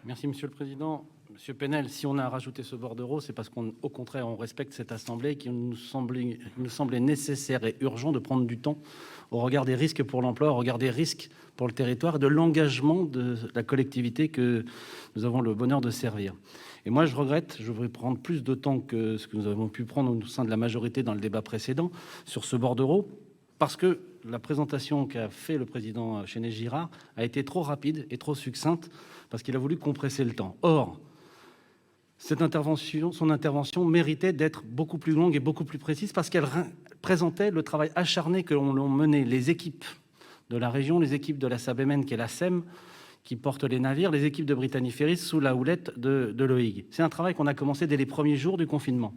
Merci Monsieur le Président. Monsieur Penel, si on a rajouté ce bordereau, c'est parce qu'au contraire, on respecte cette Assemblée et qu'il nous semblait nécessaire et urgent de prendre du temps au regard des risques pour l'emploi, au regard des risques pour le territoire et de l'engagement de la collectivité que nous avons le bonheur de servir. Et moi, je regrette, je voudrais prendre plus de temps que ce que nous avons pu prendre au sein de la majorité dans le débat précédent sur ce bordereau, parce que la présentation qu'a fait le président Chénez-Girard a été trop rapide et trop succincte, parce qu'il a voulu compresser le temps. Or, son intervention méritait d'être beaucoup plus longue et beaucoup plus précise, parce qu'elle présentait le travail acharné que l'ont mené les équipes de la région, les équipes de la SABEMEN, qui est la SEM, qui porte les navires, les équipes de Brittany Ferries sous la houlette de l'OIG. C'est un travail qu'on a commencé dès les premiers jours du confinement,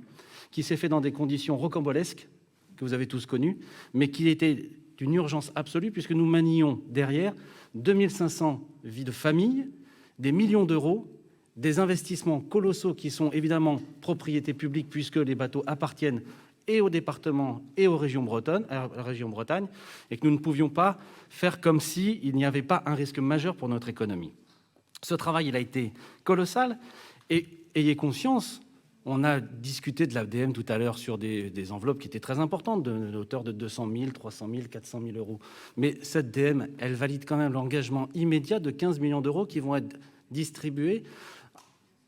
qui s'est fait dans des conditions rocambolesques, que vous avez tous connues, mais qui était d'une urgence absolue, puisque nous manions derrière 2500 vies de famille, des millions d'euros, des investissements colossaux qui sont évidemment propriété publique, puisque les bateaux appartiennent et au département et aux régions bretonnes, à la région Bretagne, et que nous ne pouvions pas faire comme s'il n'y avait pas un risque majeur pour notre économie. Ce travail, il a été colossal, et ayez conscience, on a discuté de l'ADM tout à l'heure sur des enveloppes qui étaient très importantes, de hauteur de 200 000, 300 000, 400 000 euros. Mais cette DM, elle valide quand même l'engagement immédiat de 15 millions d'euros qui vont être distribués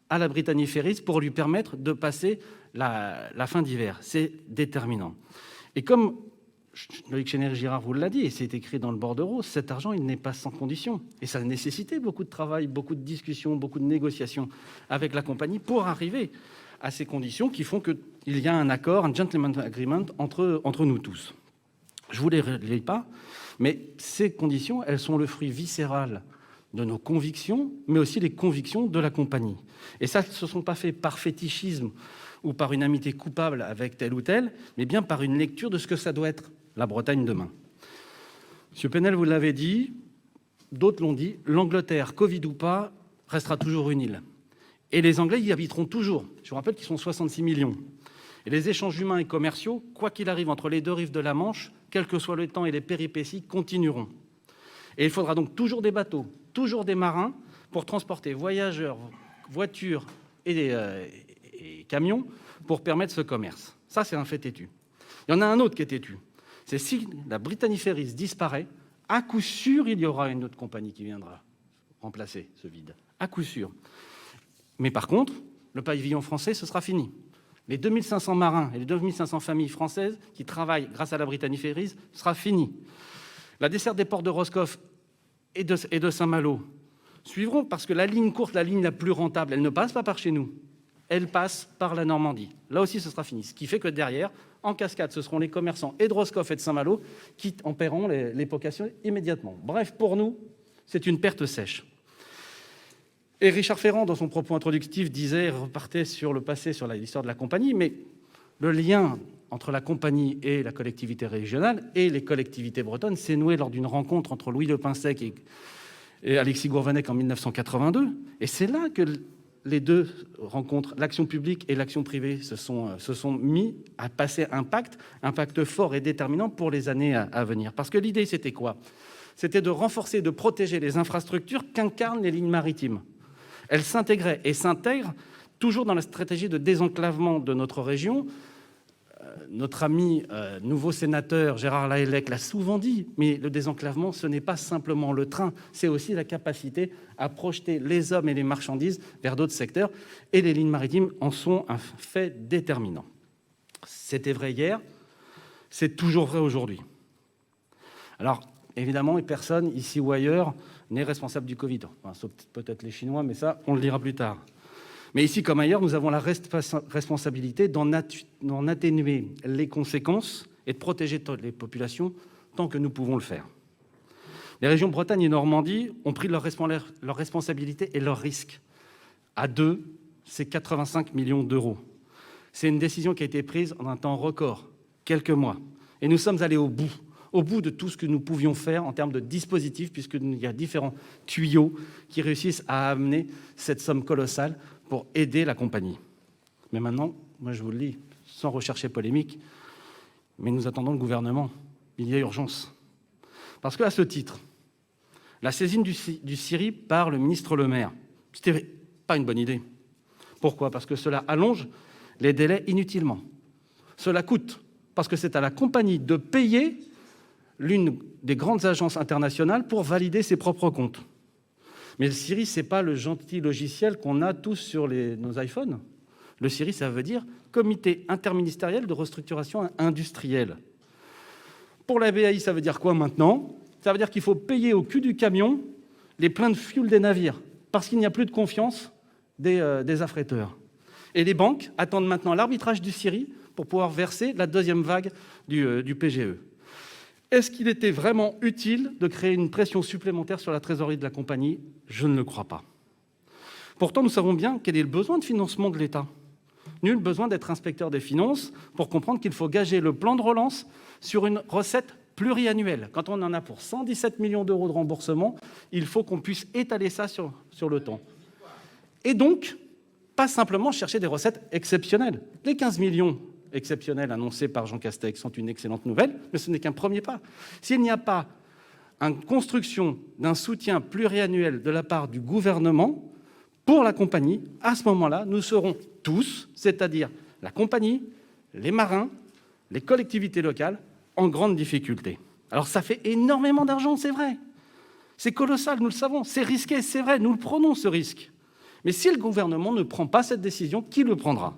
à la Brittany Ferries pour lui permettre de passer la fin d'hiver. C'est déterminant. Et comme Loïc Chénez-Girard vous l'a dit, et c'est écrit dans le bordereau, cet argent, il n'est pas sans condition. Et ça a nécessité beaucoup de travail, beaucoup de discussions, beaucoup de négociations avec la compagnie pour arriver à ces conditions qui font qu'il y a un accord, un gentleman agreement entre nous tous. Je ne vous les lis pas, mais ces conditions, elles sont le fruit viscéral de nos convictions, mais aussi les convictions de la compagnie. Et ça, ce ne sont pas faits par fétichisme ou par une amitié coupable avec tel ou tel, mais bien par une lecture de ce que ça doit être la Bretagne demain. Monsieur Penel, vous l'avez dit, d'autres l'ont dit, l'Angleterre, Covid ou pas, restera toujours une île. Et les Anglais y habiteront toujours. Je vous rappelle qu'ils sont 66 millions. Et les échanges humains et commerciaux, quoi qu'il arrive entre les deux rives de la Manche, quel que soit le temps et les péripéties, continueront. Et il faudra donc toujours des bateaux, toujours des marins pour transporter voyageurs, voitures et camions pour permettre ce commerce. Ça, c'est un fait têtu. Il y en a un autre qui est têtu. C'est si la Brittany Ferries disparaît, à coup sûr, il y aura une autre compagnie qui viendra remplacer ce vide. À coup sûr. Mais par contre, le pavillon français, ce sera fini. Les 2500 marins et les 2500 familles françaises qui travaillent grâce à la Brittany Ferries sera fini. La desserte des ports de Roscoff et de Saint-Malo suivront, parce que la ligne courte, la ligne la plus rentable, elle ne passe pas par chez nous. Elle passe par la Normandie. Là aussi, ce sera fini. Ce qui fait que derrière, en cascade, ce seront les commerçants et de Roscoff et de Saint-Malo qui en paieront les pocations immédiatement. Bref, pour nous, c'est une perte sèche. Et Richard Ferrand, dans son propos introductif, repartait sur le passé, sur l'histoire de la compagnie, mais le lien entre la compagnie et la collectivité régionale et les collectivités bretonnes s'est noué lors d'une rencontre entre Louis Le Pinsec et Alexis Gourvenec en 1982. Et c'est là que les deux rencontres, l'action publique et l'action privée, se sont mis à passer un pacte fort et déterminant pour les années à venir. Parce que l'idée, c'était quoi ? C'était de renforcer, de protéger les infrastructures qu'incarnent les lignes maritimes. Elles s'intégraient et s'intègrent toujours dans la stratégie de désenclavement de notre région. Notre ami nouveau sénateur Gérard Lahellec l'a souvent dit, mais le désenclavement, ce n'est pas simplement le train, c'est aussi la capacité à projeter les hommes et les marchandises vers d'autres secteurs, et les lignes maritimes en sont un fait déterminant. C'était vrai hier, c'est toujours vrai aujourd'hui. Alors, évidemment, personne, ici ou ailleurs, n'est responsable du Covid, enfin, sauf peut-être les Chinois, mais ça, on le dira plus tard. Mais ici comme ailleurs, nous avons la responsabilité d'en atténuer les conséquences et de protéger les populations tant que nous pouvons le faire. Les régions Bretagne et Normandie ont pris leurs responsabilités et leurs risques. À deux, c'est 85 millions d'euros. C'est une décision qui a été prise en un temps record, quelques mois. Et nous sommes allés au bout de tout ce que nous pouvions faire en termes de dispositifs, puisqu'il y a différents tuyaux qui réussissent à amener cette somme colossale pour aider la compagnie. Mais maintenant, moi je vous le dis, sans rechercher polémique, mais nous attendons le gouvernement. Il y a urgence. Parce qu'à ce titre, la saisine du CIRI par le ministre Le Maire, Ce n'était pas une bonne idée. Pourquoi ? Parce que cela allonge les délais inutilement. Cela coûte, parce que c'est à la compagnie de payer l'une des grandes agences internationales pour valider ses propres comptes. Mais le Siri, ce n'est pas le gentil logiciel qu'on a tous sur nos iPhones. Le Siri, ça veut dire Comité interministériel de restructuration industrielle. Pour la BAI, ça veut dire quoi maintenant ? Ça veut dire qu'il faut payer au cul du camion les pleins de fioul des navires, parce qu'il n'y a plus de confiance des affréteurs. Et les banques attendent maintenant l'arbitrage du Siri pour pouvoir verser la deuxième vague du PGE. Est-ce qu'il était vraiment utile de créer une pression supplémentaire sur la trésorerie de la compagnie ? Je ne le crois pas. Pourtant, nous savons bien quel est le besoin de financement de l'État. Nul besoin d'être inspecteur des finances pour comprendre qu'il faut gager le plan de relance sur une recette pluriannuelle. Quand on en a pour 117 millions d'euros de remboursement, il faut qu'on puisse étaler ça sur le temps. Et donc, pas simplement chercher des recettes exceptionnelles. Les 15 millions exceptionnels annoncés par Jean Castex sont une excellente nouvelle, mais ce n'est qu'un premier pas. S'il n'y a pas une construction d'un soutien pluriannuel de la part du gouvernement pour la compagnie, à ce moment-là, nous serons tous, c'est-à-dire la compagnie, les marins, les collectivités locales, en grande difficulté. Alors ça fait énormément d'argent, c'est vrai. C'est colossal, nous le savons. C'est risqué, c'est vrai, nous le prenons ce risque. Mais si le gouvernement ne prend pas cette décision, qui le prendra ?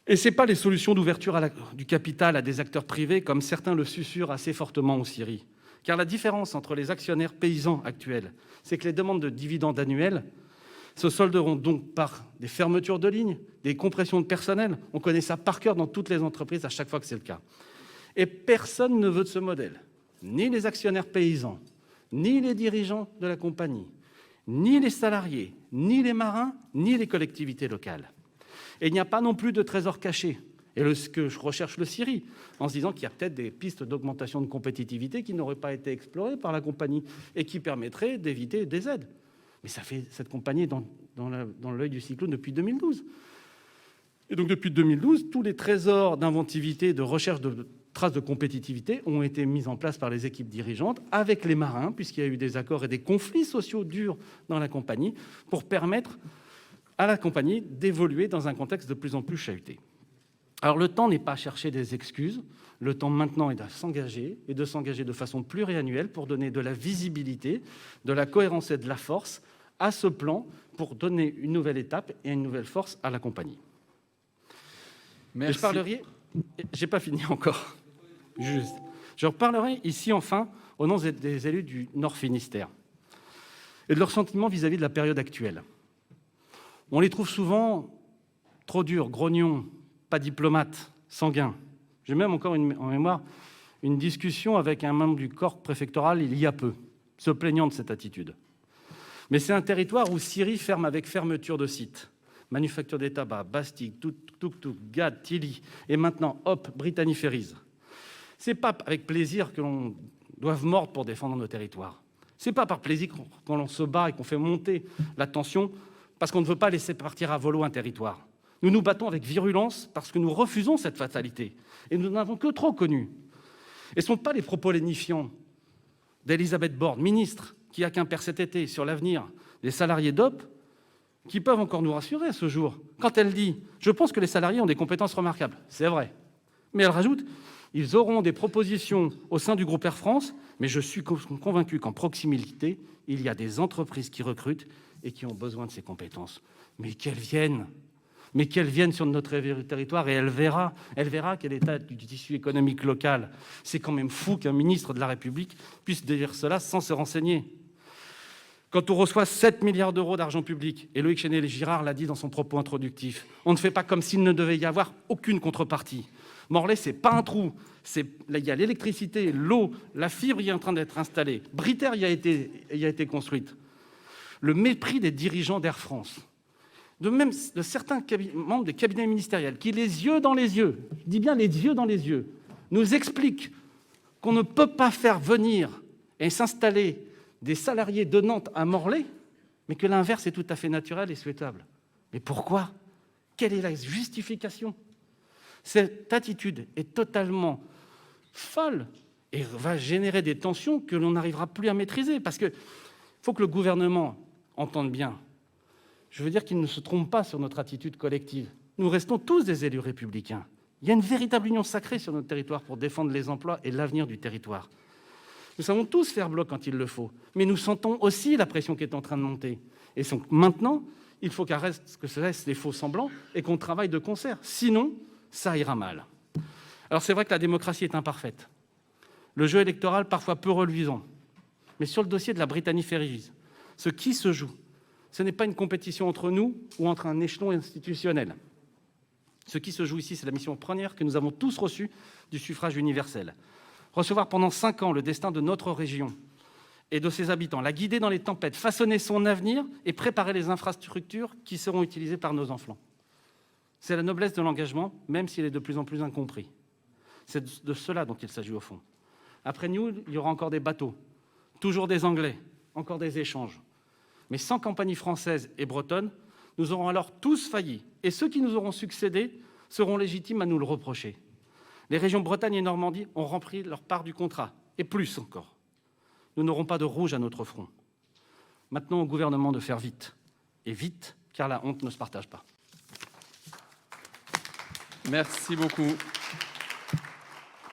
Et ce n'est pas les solutions d'ouverture du capital à des acteurs privés, comme certains le susurrent assez fortement au Siri. Car la différence entre les actionnaires paysans actuels, c'est que les demandes de dividendes annuels se solderont donc par des fermetures de lignes, des compressions de personnel. On connaît ça par cœur dans toutes les entreprises à chaque fois que c'est le cas. Et personne ne veut de ce modèle. Ni les actionnaires paysans, ni les dirigeants de la compagnie, ni les salariés, ni les marins, ni les collectivités locales. Et il n'y a pas non plus de trésor caché. Et ce que je recherche le Siri, en se disant qu'il y a peut-être des pistes d'augmentation de compétitivité qui n'auraient pas été explorées par la compagnie et qui permettraient d'éviter des aides. Mais ça fait cette compagnie dans l'œil du cyclone depuis 2012. Et donc depuis 2012, tous les trésors d'inventivité, de recherche de traces de compétitivité ont été mis en place par les équipes dirigeantes avec les marins, puisqu'il y a eu des accords et des conflits sociaux durs dans la compagnie pour permettre à la compagnie d'évoluer dans un contexte de plus en plus chahuté. Alors le temps n'est pas à chercher des excuses, le temps maintenant est de s'engager, et de s'engager de façon pluriannuelle pour donner de la visibilité, de la cohérence et de la force à ce plan pour donner une nouvelle étape et une nouvelle force à la compagnie. Merci. Je parlerai... J'ai pas fini encore. Juste. Je reparlerai ici enfin au nom des élus du Nord Finistère et de leurs sentiments vis-à-vis de la période actuelle. On les trouve souvent trop durs, grognons, pas diplomates, sanguins. J'ai même encore en mémoire une discussion avec un membre du corps préfectoral il y a peu, se plaignant de cette attitude. Mais c'est un territoire où Siri ferme avec fermeture de sites. Manufacture des tabacs, Bastille, Tuk-Tuk, Gad, Tilly, et maintenant, hop, Brittany Ferries. Ce n'est pas avec plaisir que l'on doit mordre pour défendre nos territoires. Ce n'est pas par plaisir qu'on se bat et qu'on fait monter la tension parce qu'on ne veut pas laisser partir à volo un territoire. Nous nous battons avec virulence parce que nous refusons cette fatalité. Et nous n'avons que trop connu. Et ce ne sont pas les propos lénifiants d'Elisabeth Borne, ministre, qui a qu'un père cet été sur l'avenir des salariés d'OP, qui peuvent encore nous rassurer à ce jour. Quand elle dit « Je pense que les salariés ont des compétences remarquables », c'est vrai. Mais elle rajoute « Ils auront des propositions au sein du groupe Air France, mais je suis convaincu qu'en proximité, il y a des entreprises qui recrutent et qui ont besoin de ces compétences. » Mais qu'elles viennent sur notre territoire et elle verra quel est l'état du tissu économique local. C'est quand même fou qu'un ministre de la République puisse dire cela sans se renseigner. Quand on reçoit 7 milliards d'euros d'argent public, et Loïc Chénel-Girard l'a dit dans son propos introductif, on ne fait pas comme s'il ne devait y avoir aucune contrepartie. Morlaix, ce n'est pas un trou. Il y a l'électricité, l'eau, la fibre y est en train d'être installée. Britter y a été construite. Le mépris des dirigeants d'Air France, de certains membres des cabinets ministériels, qui, les yeux dans les yeux, je dis bien les yeux dans les yeux, nous expliquent qu'on ne peut pas faire venir et s'installer des salariés de Nantes à Morlaix, mais que l'inverse est tout à fait naturel et souhaitable. Mais pourquoi ? Quelle est la justification ? Cette attitude est totalement folle et va générer des tensions que l'on n'arrivera plus à maîtriser. Parce qu'il faut que le gouvernement entende bien Je veux dire qu'ils ne se trompent pas sur notre attitude collective. Nous restons tous des élus républicains. Il y a une véritable union sacrée sur notre territoire pour défendre les emplois et l'avenir du territoire. Nous savons tous faire bloc quand il le faut, mais nous sentons aussi la pression qui est en train de monter. Et donc maintenant, il faut que cessent les faux semblants et qu'on travaille de concert. Sinon, ça ira mal. Alors c'est vrai que la démocratie est imparfaite. Le jeu électoral parfois peu reluisant. Mais sur le dossier de la Brittany-Ferries, ce qui se joue, ce n'est pas une compétition entre nous ou entre un échelon institutionnel. Ce qui se joue ici, c'est la mission première que nous avons tous reçue du suffrage universel. Recevoir pendant 5 ans le destin de notre région et de ses habitants, la guider dans les tempêtes, façonner son avenir et préparer les infrastructures qui seront utilisées par nos enfants. C'est la noblesse de l'engagement, même s'il est de plus en plus incompris. C'est de cela dont il s'agit au fond. Après nous, il y aura encore des bateaux, toujours des Anglais, encore des échanges. Mais sans compagnie française et bretonne, nous aurons alors tous failli. Et ceux qui nous auront succédé seront légitimes à nous le reprocher. Les régions Bretagne et Normandie ont rempli leur part du contrat, et plus encore. Nous n'aurons pas de rouge à notre front. Maintenant au gouvernement de faire vite. Et vite, car la honte ne se partage pas. Merci beaucoup.